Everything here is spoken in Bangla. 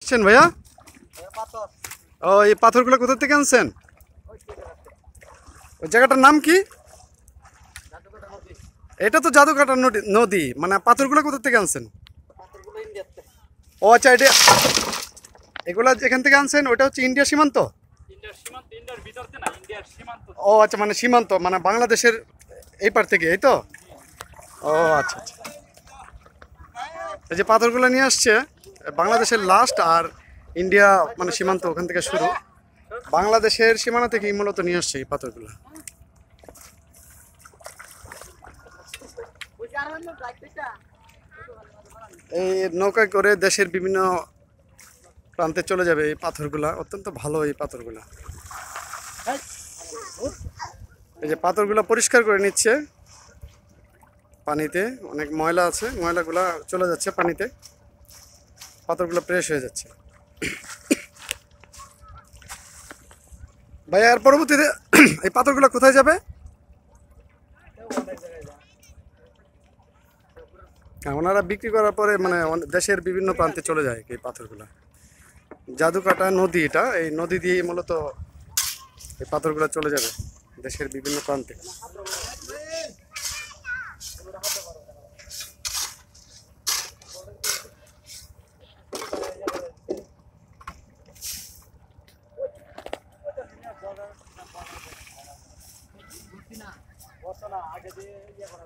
আনছেন ভাইয়া? ও, এই পাথরগুলো কোথা থেকে আনছেন? ওই জায়গাটার নাম কি? এটা তো জাদুকাটা নদী, মানে পাথরগুলো কোথা থেকে আনছেন? ও আচ্ছা, এটা এগুলা যেখান থেকে আনছেন ওটা হচ্ছে ইন্ডিয়া সীমান্ত? ও আচ্ছা, মানে সীমান্ত মানে বাংলাদেশের এই পার থেকে, এই তো? ও আচ্ছা আচ্ছা। এই যে পাথরগুলো নিয়ে আসছে বাংলাদেশের লাস্ট, আর ইন্ডিয়া মানে সীমান্ত ওখান থেকে শুরু, বাংলাদেশের সীমানা থেকেই মূলত নিয়ে আসছে এই পাথরগুলো। এই নৌকায় করে দেশের বিভিন্ন প্রান্তে চলে যাবে এই পাথরগুলা, অত্যন্ত ভালো এই পাথরগুলা। এই যে পাথরগুলা পরিষ্কার করে নিচ্ছে পানিতে, অনেক ময়লা আছে, ময়লাগুলা চলে যাচ্ছে পানিতে, পাথরগুলো ফ্রেশ হয়ে যাচ্ছে। ভাইয়া, আর পরবর্তীতে এই পাথরগুলো কোথায় যাবে? ওনারা বিক্রি করার পরে মানে দেশের বিভিন্ন প্রান্তে চলে যায় এই পাথরগুলা। জাদুকাটা নদী, এটা এই নদী দিয়ে মূলত এই পাথরগুলো চলে যাবে দেশের বিভিন্ন প্রান্তে। আগে দিয়ে ইয়ে করা